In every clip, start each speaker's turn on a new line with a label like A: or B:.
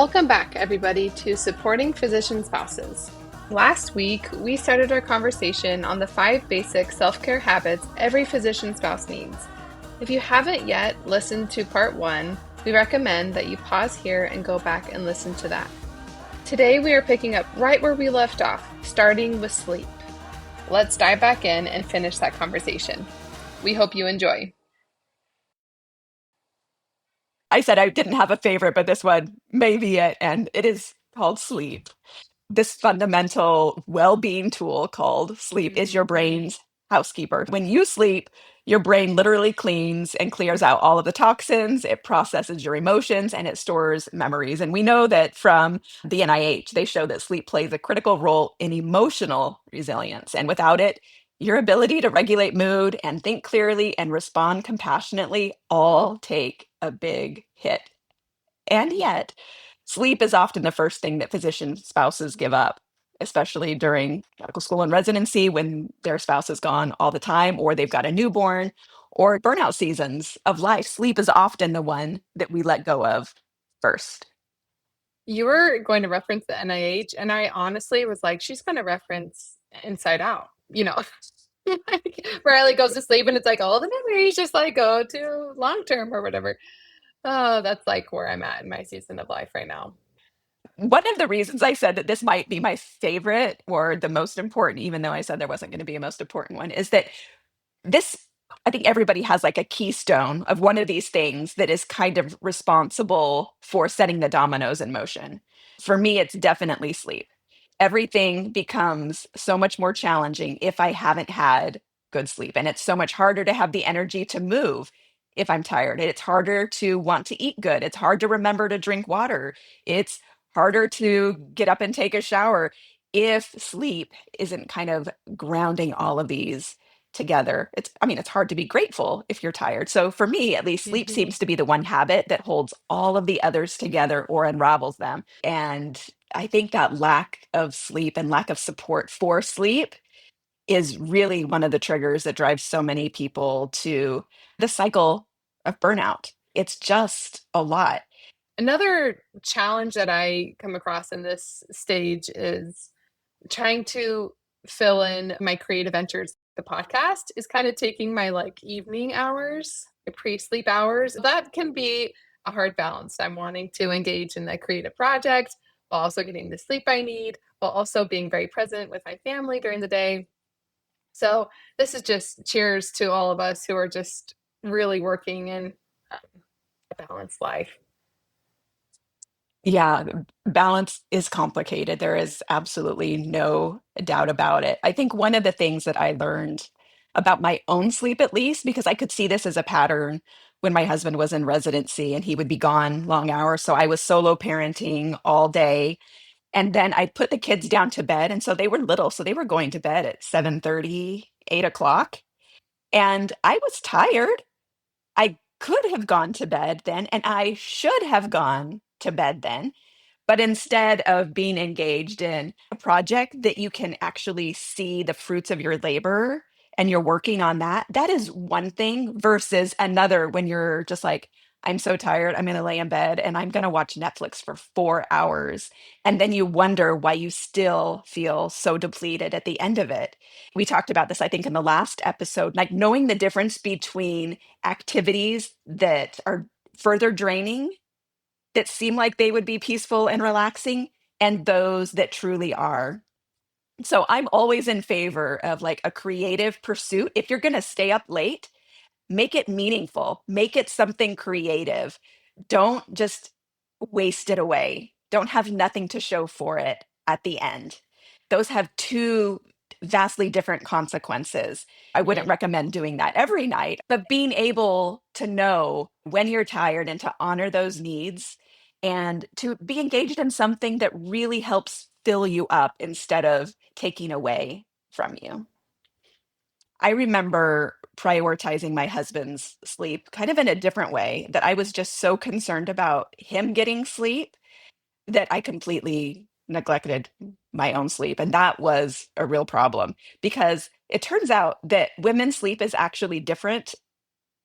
A: Welcome back, everybody, to Supporting Physician Spouses. Last week, we started our conversation on the 5 basic self-care habits every physician spouse needs. If you haven't yet listened to part 1, we recommend that you pause here and go back and listen to that. Today, we are picking up right where we left off, starting with sleep. Let's dive back in and finish that conversation. We hope you enjoy.
B: I said I didn't have a favorite, but this one may be it, and it is called sleep. This fundamental well-being tool called sleep is your brain's housekeeper. When you sleep, your brain literally cleans and clears out all of the toxins, it processes your emotions, and it stores memories. And we know that from the NIH, they show that sleep plays a critical role in emotional resilience. And without it, your ability to regulate mood and think clearly and respond compassionately all take a big hit. And yet, sleep is often the first thing that physician spouses give up, especially during medical school and residency when their spouse is gone all the time, or they've got a newborn, or burnout seasons of life. Sleep is often the one that we let go of first.
A: You were going to reference the NIH, and I honestly was like, she's going to reference Inside Out, like, Riley goes to sleep and it's like all the memories just like go to long term or whatever. Oh, that's like where I'm at in my season of life right now.
B: One of the reasons I said that this might be my favorite or the most important, even though I said there wasn't going to be a most important one, is that this I think everybody has like a keystone of one of these things that is kind of responsible for setting the dominoes in motion. For me, it's definitely sleep. Everything becomes so much more challenging if I haven't had good sleep. And it's so much harder to have the energy to move if I'm tired. It's harder to want to eat good. It's hard to remember to drink water. It's harder to get up and take a shower if sleep isn't kind of grounding all of these together. It's hard to be grateful if you're tired. So for me, at least, sleep
A: Mhm.
B: seems to be the one habit that holds all of the others together or unravels them. And I think that lack of sleep and lack of support for sleep is really one of the triggers that drives so many people to the cycle of burnout. It's just a lot.
A: Another challenge that I come across in this stage is trying to fill in my creative ventures. The podcast is kind of taking my like evening hours, my pre-sleep hours. That can be a hard balance. I'm wanting to engage in the creative project while also getting the sleep I need, while also being very present with my family during the day. So this is just cheers to all of us who are just really working in a balanced life.
B: Yeah, balance is complicated. There is absolutely no doubt about it. I think one of the things that I learned about my own sleep, at least, because I could see this as a pattern when my husband was in residency and he would be gone long hours. So I was solo parenting all day. And then I put the kids down to bed. And so they were little. So they were going to bed at 7:30, 8 o'clock. And I was tired. I could have gone to bed then, and I should have gone to bed then. But instead of being engaged in a project that you can actually see the fruits of your labor and you're working on that, that is one thing versus another when you're just like, I'm so tired. I'm going to lay in bed and I'm going to watch Netflix for 4 hours. And then you wonder why you still feel so depleted at the end of it. We talked about this, I think, in the last episode, like knowing the difference between activities that are further draining that seem like they would be peaceful and relaxing and those that truly are. So I'm always in favor of like a creative pursuit. If you're going to stay up late, make it meaningful, make it something creative. Don't just waste it away. Don't have nothing to show for it at the end. Those have two vastly different consequences. I wouldn't
A: Mm.
B: recommend doing that every night, but being able to know when you're tired and to honor those needs and to be engaged in something that really helps fill you up instead of taking away from you. I remember prioritizing my husband's sleep kind of in a different way, that I was just so concerned about him getting sleep that I completely neglected my own sleep. And that was a real problem because it turns out that women's sleep is actually different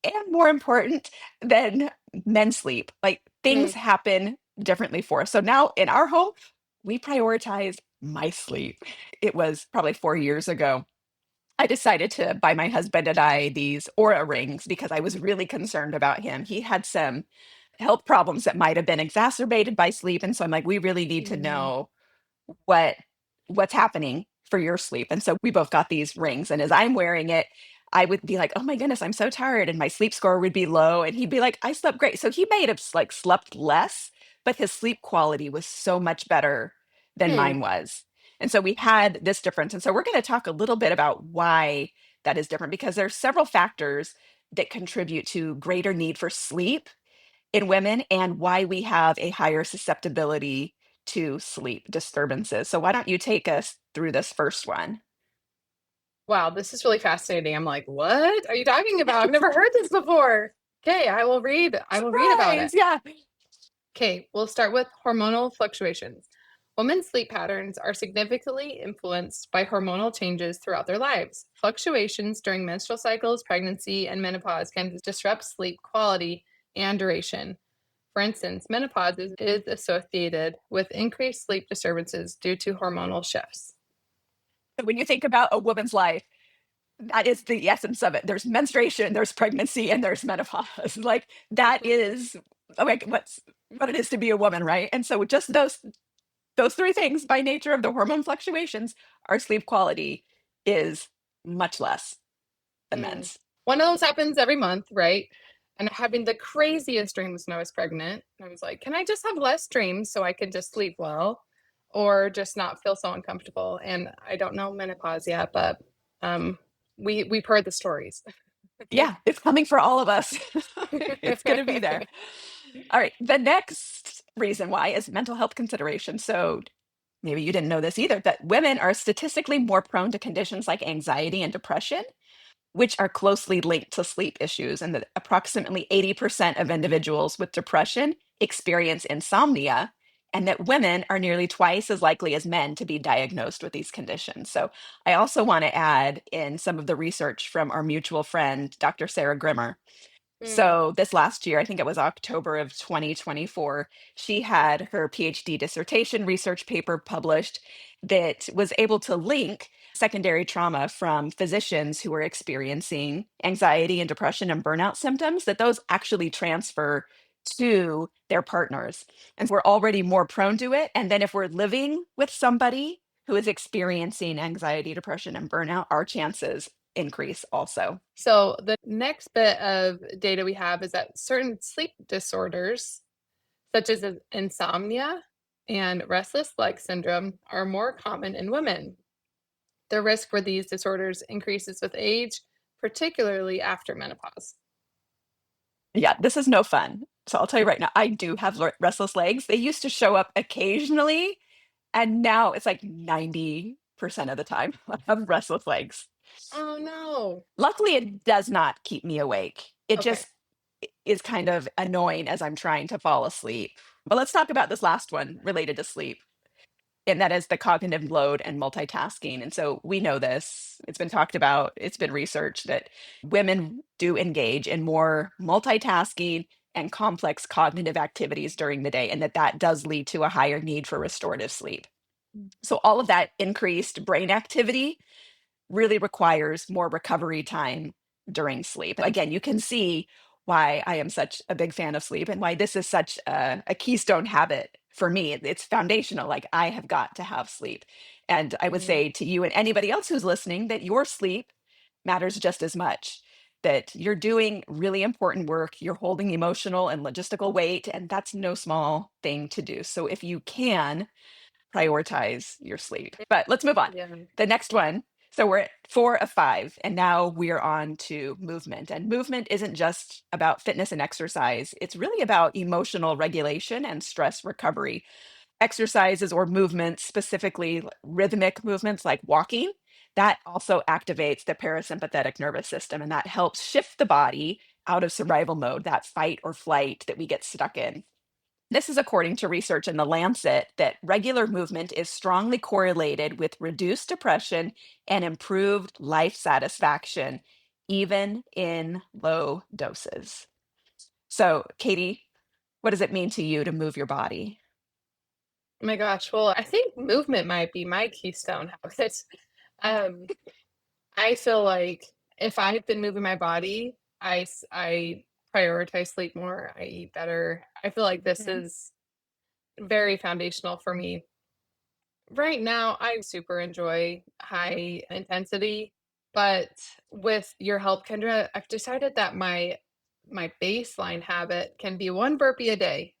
B: and more important than men's sleep. Like things
A: Mm.
B: happen differently for us. So now in our home, we prioritize my sleep. It was probably 4 years ago. I decided to buy my husband and I these Aura rings because I was really concerned about him. He had some health problems that might have been exacerbated by sleep. And so I'm like, we really need to
A: Mm.
B: know what what's happening for your sleep. And so we both got these rings. And as I'm wearing it, I would be like, oh my goodness, I'm so tired. And my sleep score would be low. And he'd be like, I slept great. So he may have like slept less, but his sleep quality was so much better than
A: Hmm.
B: mine was. And so we had this difference. And so we're going to talk a little bit about why that is different because there's several factors that contribute to greater need for sleep in women and why we have a higher susceptibility to sleep disturbances. So why don't you take us through this first one?
A: Wow, this is really fascinating. I'm like, what are you talking about? I've never heard this before. Okay, I will read about it.
B: Surprise! Yeah.
A: Okay, we'll start with hormonal fluctuations. Women's sleep patterns are significantly influenced by hormonal changes throughout their lives. Fluctuations during menstrual cycles, pregnancy, and menopause can disrupt sleep quality and duration. For instance, menopause is associated with increased sleep disturbances due to hormonal shifts.
B: So when you think about a woman's life, that is the essence of it. There's menstruation, there's pregnancy, and there's menopause. Like that is like what it is to be a woman, right? And so just those three things by nature of the hormone fluctuations, our sleep quality is much less than
A: Mm.
B: men's.
A: One of those happens every month, right? And I'm having the craziest dreams when I was pregnant. I was like, can I just have less dreams so I can just sleep well or just not feel so uncomfortable? And I don't know menopause yet, but um, we've heard the stories.
B: Yeah, it's coming for all of us. It's gonna be there. All right, the next reason why is mental health consideration. So maybe you didn't know this either, that women are statistically more prone to conditions like anxiety and depression, which are closely linked to sleep issues, and that approximately 80% of individuals with depression experience insomnia, and that women are nearly twice as likely as men to be diagnosed with these conditions. So, I also want to add in some of the research from our mutual friend, Dr. Sarah Grimmer.
A: Mm.
B: So this last year, I think it was October of 2024, she had her PhD dissertation research paper published that was able to link secondary trauma from physicians who were experiencing anxiety and depression and burnout symptoms, that those actually transfer to their partners. And we're already more prone to it. And then if we're living with somebody who is experiencing anxiety, depression, and burnout, our chances increase also.
A: So the next bit of data we have is that certain sleep disorders, such as insomnia and restless leg syndrome, are more common in women. The risk for these disorders increases with age, particularly after menopause.
B: Yeah, this is no fun. So I'll tell you right now, I do have restless legs. They used to show up occasionally, and now it's like 90% of the time I have restless legs.
A: Oh no.
B: Luckily, it does not keep me awake. It
A: Okay.
B: just is kind of annoying as I'm trying to fall asleep. But let's talk about this last one related to sleep, and that is the cognitive load and multitasking. And so we know this, it's been talked about, it's been researched that women do engage in more multitasking and complex cognitive activities during the day, and that that does lead to a higher need for restorative sleep. So all of that increased brain activity really requires more recovery time during sleep. Again, you can see why I am such a big fan of sleep and why this is such a keystone habit for me. It's foundational. Like, I have got to have sleep. And I would
A: Mm,
B: say to you and anybody else who's listening that your sleep matters just as much. That you're doing really important work, you're holding emotional and logistical weight, and that's no small thing to do. So, if you can, prioritize your sleep. But let's move on.
A: yeah.
B: The next one. So we're at 4 of 5, and now we're on to movement. And movement isn't just about fitness and exercise, it's really about emotional regulation and stress recovery. Exercises or movements, specifically rhythmic movements like walking, that also activates the parasympathetic nervous system, and that helps shift the body out of survival mode, that fight or flight that we get stuck in. This is according to research in The Lancet that regular movement is strongly correlated with reduced depression and improved life satisfaction, even in low doses. So, Katie, What does it mean to you to move your body?
A: Oh my gosh, well, I think movement might be my keystone habit. Um, I feel like if I've been moving my body, I prioritize sleep more, I eat better. I feel like this
B: Mhm.
A: is very foundational for me. Right now, I super enjoy high intensity, but with your help, Kendra, I've decided that my baseline habit can be one burpee a day.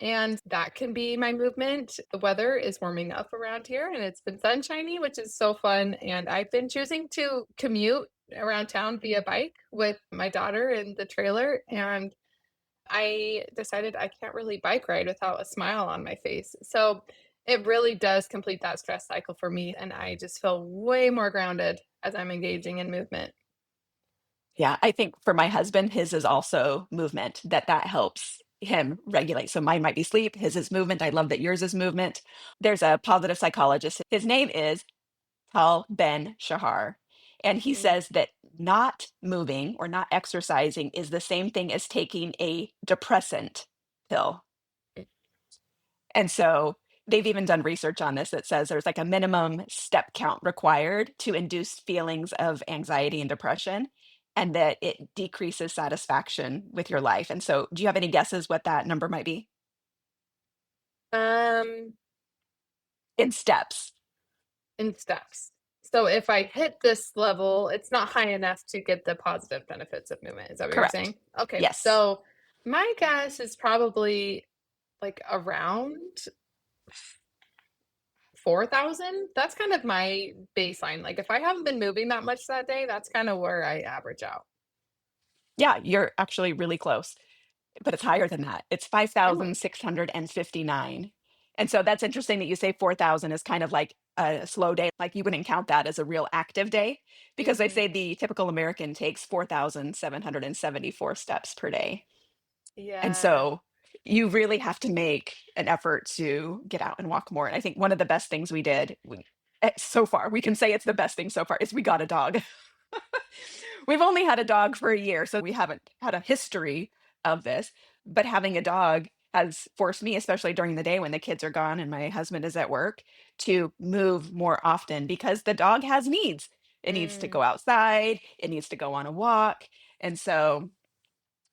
A: And that can be my movement. The weather is warming up around here and it's been sunshiny, which is so fun. And I've been choosing to commute around town via bike with my daughter in the trailer. And I decided I can't really bike ride without a smile on my face. So it really does complete that stress cycle for me. And I just feel way more grounded as I'm engaging in movement.
B: Yeah, I think for my husband, his is also movement, that helps him regulate. So mine might be sleep, his is movement. I love that yours is movement. There's a positive psychologist. His name is Tal Ben Shahar. And he
A: Mm,
B: says that not moving or not exercising is the same thing as taking a depressant pill.
A: mm,
B: And so they've even done research on this that says there's like a minimum step count required to induce feelings of anxiety and depression, and that it decreases satisfaction with your life. And so, do you have any guesses what that number might be
A: Um,
B: in steps?
A: in steps. So if I hit this level, it's not high enough to get the positive benefits of movement. Is that what you're
B: Correct.
A: saying? Okay.
B: Yes.
A: So my guess is probably like around 4,000. That's kind of my baseline. Like if I haven't been moving that much that day, that's kind of where I average out.
B: Yeah, you're actually really close. But it's higher than that. It's
A: Oh.
B: 5,659. And so that's interesting that you say 4,000 is kind of like a slow day. Like you wouldn't count that as a real active day because they
A: Hmm.
B: say the typical American takes 4,774 steps per day. And
A: Yeah.
B: so you really have to make an effort to get out and walk more. And I think one of the best things we did so far, we can say it's the best thing so far, is we got a dog. We've only had a dog for a year, so we haven't had a history of this. But having a dog has forced me, especially during the day when the kids are gone and my husband is at work, to move more often because the dog has needs. It needs to
A: Mm,
B: go outside, it needs to go on a walk. And so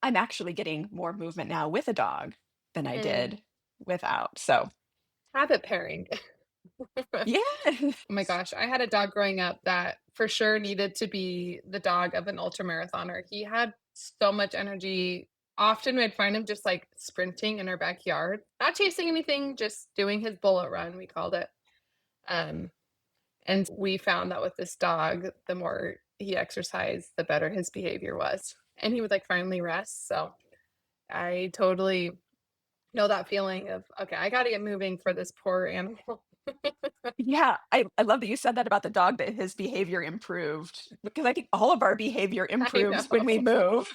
B: I'm actually getting more movement now with a dog than I
A: mm.
B: did without. So,
A: Habit pairing.
B: yeah.
A: Oh my gosh, I had a dog growing up that for sure needed to be the dog of an ultra marathoner. He had so much energy. Often we'd find him just like sprinting in our backyard, not chasing anything, just doing his bullet run, we called it. Um, and we found that with this dog, the more he exercised, the better his behavior was. And he would like finally rest. So I totally know that feeling of, okay, I got to get moving for this poor animal.
B: Yeah, I love that you said that about the dog, that his behavior improved, because I think all of our behavior
A: I
B: improves when we
A: know.
B: move.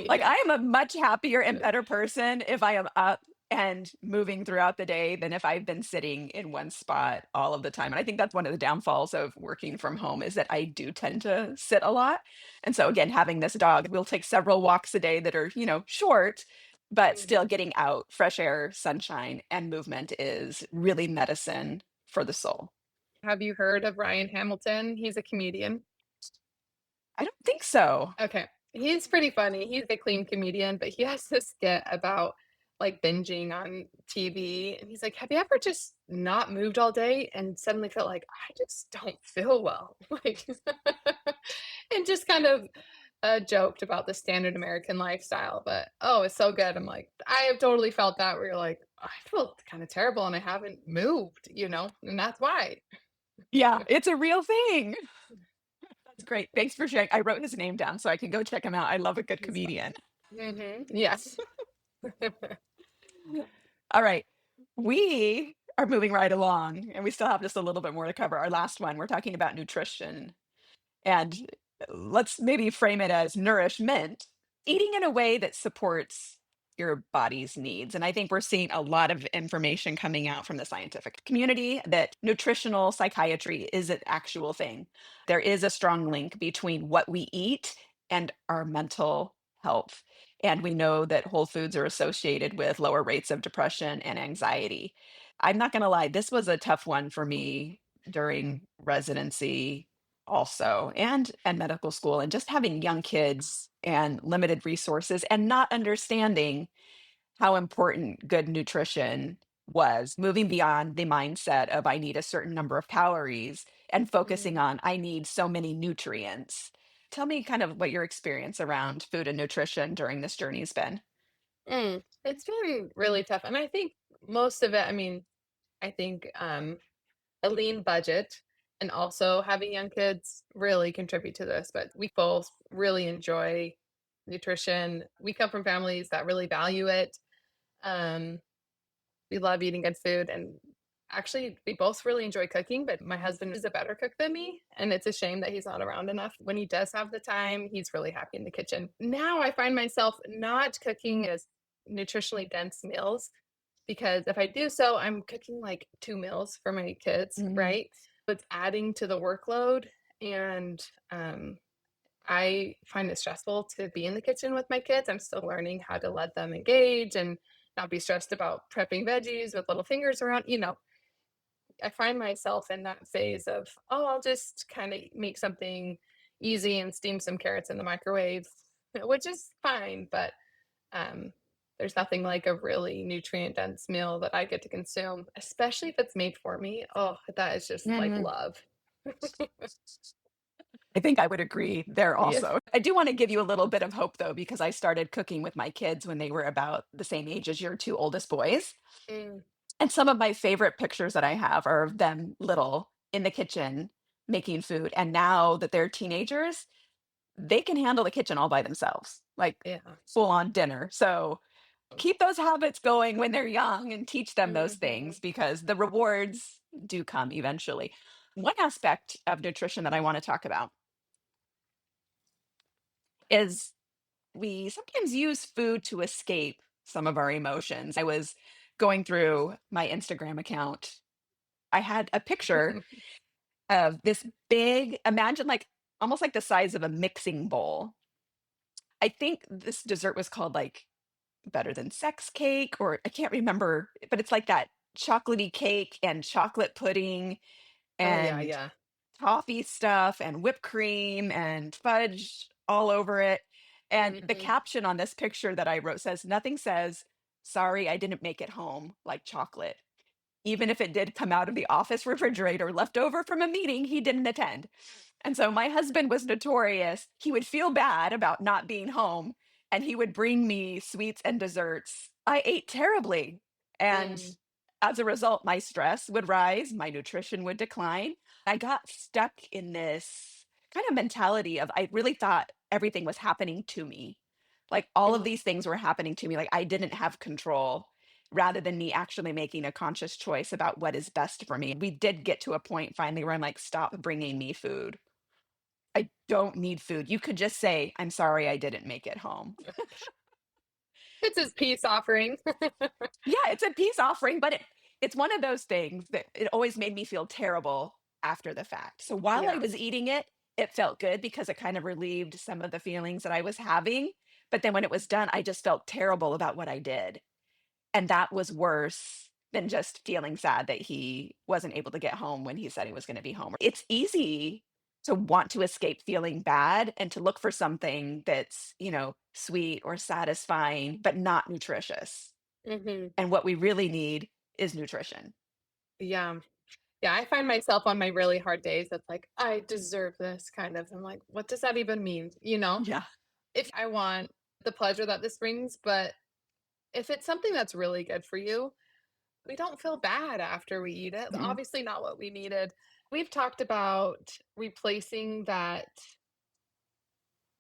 B: Like,
A: Totally.
B: I am a much happier and better person if I am up and moving throughout the day than if I've been sitting in one spot all of the time. And I think that's one of the downfalls of working from home is that I do tend to sit a lot. And so again, having this dog, we'll take several walks a day that are, short, but still
A: Mhm.
B: getting out, fresh air, sunshine, and movement is really medicine for the soul.
A: Have you heard of Ryan Hamilton? He's a comedian.
B: I don't think so.
A: Okay. He's pretty funny. He's a clean comedian, but he has this skit about like binging on TV. And he's like, have you ever just not moved all day and suddenly felt like, I just don't feel well? Like, and just kind of joked about the standard American lifestyle. But oh, it's so good. I'm like, I have totally felt that where you're like, I feel kind of terrible and I haven't moved, and that's why.
B: Yeah, it's a real thing. That's great. Thanks for sharing. I wrote his name down so I can go check him out. I love a good
A: He's fun.
B: comedian.
A: Yes.
B: All right. We are moving right along and we still have just a little bit more to cover. Our last one, we're talking about nutrition. And let's maybe frame it as nourishment, eating in a way that supports your body's needs. And I think we're seeing a lot of information coming out from the scientific community that nutritional psychiatry is an actual thing. There is a strong link between what we eat and our mental health. And we know that whole foods are associated with lower rates of depression and anxiety. I'm not going to lie, this was a tough one for me during residency also and medical school and just having young kids and limited resources and not understanding how important good nutrition was, moving beyond the mindset of I need a certain number of calories and focusing
A: Mm.
B: on I need so many nutrients. Tell me kind of what your experience around food and nutrition during this journey has been.
A: It's been really tough, and I think most of it, I mean, I think, a lean budget and also having young kids really contribute to this, but we both really enjoy nutrition. We come from families that really value it. Um, we love eating good food, and actually, we both really enjoy cooking, but my husband is a better cook than me, and it's a shame that he's not around enough. When he does have the time, he's really happy in the kitchen. Now I find myself not cooking as nutritionally dense meals because if I do so, I'm cooking like 2 meals for my kids,
B: Mhm.
A: right? It's adding to the workload, and, I find it stressful to be in the kitchen with my kids. I'm still learning how to let them engage and not be stressed about prepping veggies with little fingers around, I find myself in that phase of, "Oh, I'll just kinda make something easy and steam some carrots in the microwave," which is fine, but, um, there's nothing like a really nutrient dense meal that I get to consume, especially if it's made for me. Oh, that is just like
B: Mhm.
A: love.
B: I think I would agree there
A: Yeah.
B: also. I do want to give you a little bit of hope though, because I started cooking with my kids when they were about the same age as your two oldest boys.
A: Mm,
B: And some of my favorite pictures that I have are of them little in the kitchen making food. And now that they're teenagers, they can handle the kitchen all by themselves, like
A: yeah.
B: full on dinner. So keep those habits going when they're young and teach them those
A: Mhm.
B: things because the rewards do come eventually. One aspect of nutrition that I want to talk about is we sometimes use food to escape some of our emotions. I was going through my Instagram account. I had a picture of this big, imagine like almost like the size of a mixing bowl. I think this dessert was called like better than sex cake, or I can't remember, but it's like that chocolatey cake and chocolate pudding
A: Oh, yeah,
B: and
A: yeah.
B: toffee stuff and whipped cream and fudge all over it. And the
A: Mhm.
B: caption on this picture that I wrote says, "Nothing says, sorry, I didn't make it home like chocolate, even if it did come out of the office refrigerator left over from a meeting he didn't attend." And so my husband was notorious. He would feel bad about not being home and he would bring me sweets and desserts. I ate terribly. And
A: Mm,
B: as a result, my stress would rise, my nutrition would decline. I got stuck in this kind of mentality of I really thought everything was happening to me. Like all of
A: mm.
B: these things were happening to me. Like I didn't have control rather than me actually making a conscious choice about what is best for me. We did get to a point finally where I'm like, stop bringing me food. I don't need food. You could just say, "I'm sorry I didn't make it home."
A: It's his peace offering.
B: Yeah, it's a peace offering, but it's one of those things that it always made me feel terrible after the fact. So while I
A: Yeah.
B: was eating it, it felt good because it kind of relieved some of the feelings that I was having, but then when it was done, I just felt terrible about what I did. And that was worse than just feeling sad that he wasn't able to get home when he said he was gonna be home. It's easy to want to escape feeling bad and to look for something that's, sweet or satisfying, but not nutritious.
A: Mhm.
B: And what we really need is nutrition.
A: Yeah. Yeah, I find myself on my really hard days that's like, "I deserve this," kind of. I'm like, "What does that even mean?" You know?
B: Yeah.
A: If I want the pleasure that this brings, but if it's something that's really good for you, we don't feel bad after we eat it.
B: Mm,
A: Obviously not what we needed. We've talked about replacing that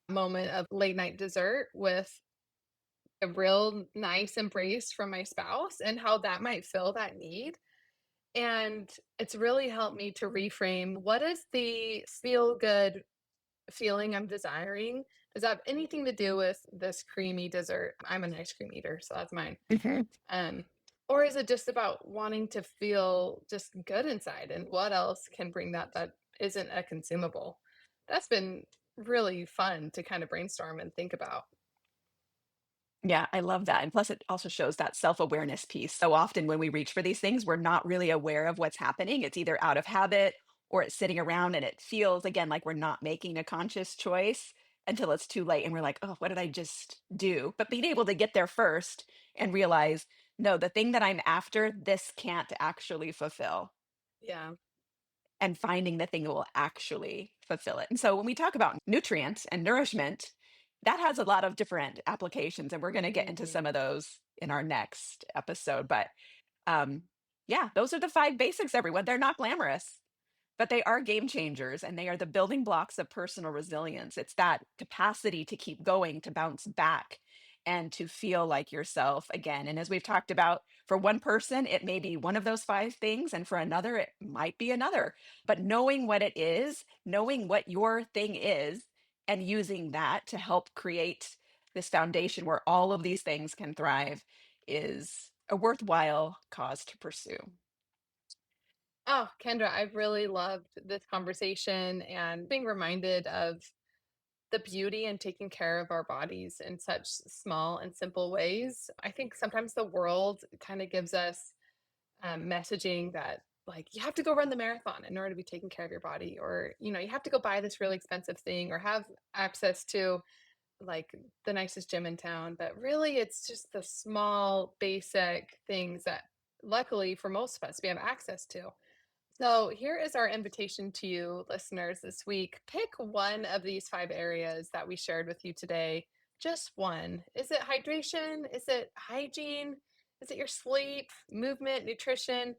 A: moment of late night dessert with a real nice embrace from my spouse and how that might fill that need. And it's really helped me to reframe what is the feel good feeling I'm desiring? Does that have anything to do with this creamy dessert? I'm an ice cream eater, so that's mine.
B: mhm.
A: Um, or is it just about wanting to feel just good inside? And what else can bring that isn't a consumable? That's been really fun to kind of brainstorm and think about.
B: Yeah, I love that. And plus, it also shows that self awareness piece. So often when we reach for these things, we're not really aware of what's happening. It's either out of habit or it's sitting around and it feels, again, like we're not making a conscious choice until it's too late. And we're like, oh, what did I just do? But being able to get there first and realize, no, the thing that I'm after, this can't actually fulfill,
A: Yeah.
B: and finding the thing that will actually fulfill it. And so when we talk about nutrients and nourishment, that has a lot of different applications, and we're going to get into
A: Mhm.
B: some of those in our next episode. But um, yeah, those are the five basics, everyone. They're not glamorous, but they are game changers and they are the building blocks of personal resilience. It's that capacity to keep going, to bounce back, and to feel like yourself again. And as we've talked about, for one person, it may be one of those five things, and for another, it might be another. But knowing what it is, knowing what your thing is, and using that to help create this foundation where all of these things can thrive is a worthwhile cause to pursue.
A: Oh, Kendra, I've really loved this conversation and being reminded of the beauty in taking care of our bodies in such small and simple ways. I think sometimes the world kind of gives us messaging that, like, you have to go run the marathon in order to be taking care of your body, or, you have to go buy this really expensive thing or have access to like the nicest gym in town. But really, it's just the small, basic things that luckily for most of us, we have access to. So, here is our invitation to you, listeners, this week. Pick one of these five areas that we shared with you today. Just one. Is it hydration? Is it hygiene? Is it your sleep, movement, nutrition?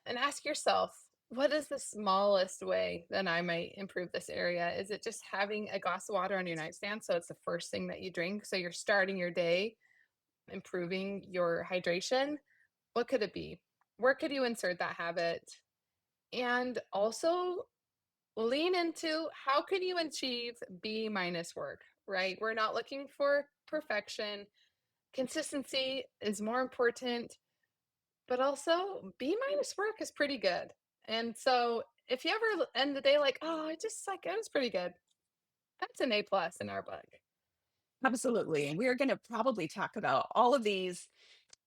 A: And ask yourself, what is the smallest way that I might improve this area? Is it just having a glass of water on your nightstand so it's the first thing that you drink? So you're starting your day improving your hydration? What could it be? Where could you insert that habit? And also lean into how can you achieve B minus work, right? We're not looking for perfection. Consistency is more important, but also B minus work is pretty good. And so if you ever end the day like, oh, I just like it was pretty good, that's an A plus in our book.
B: Absolutely. And we are going to probably talk about all of these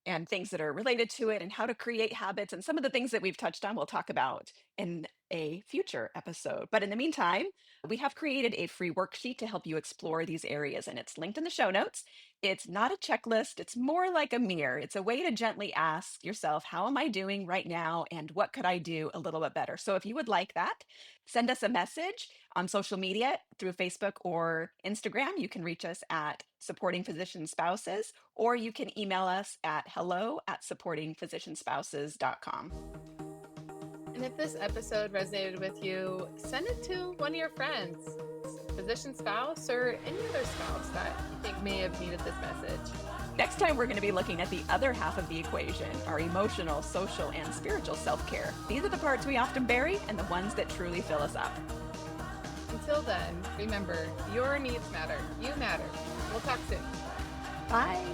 B: and things that are related to it and how to create habits. And some of the things that we've touched on, we'll talk about in a future episode. But in the meantime, we have created a free worksheet to help you explore these areas, and it's linked in the show notes. It's not a checklist, it's more like a mirror. It's a way to gently ask yourself, how am I doing right now? And what could I do a little bit better? So if you would like that, send us a message on social media through Facebook or Instagram. You can reach us at Supporting Physician Spouses, or you can email us at hello@supportingphysicianspouses.com.
A: And if this episode resonated with you, send it to one of your friends, physician spouse, or any other spouse that you think may have needed this message.
B: Next time, we're going to be looking at the other half of the equation, our emotional, social, and spiritual self care. These are the parts we often bury and the ones that truly fill us up.
A: Until then, remember, your needs matter. You matter. We'll talk soon.
B: Bye.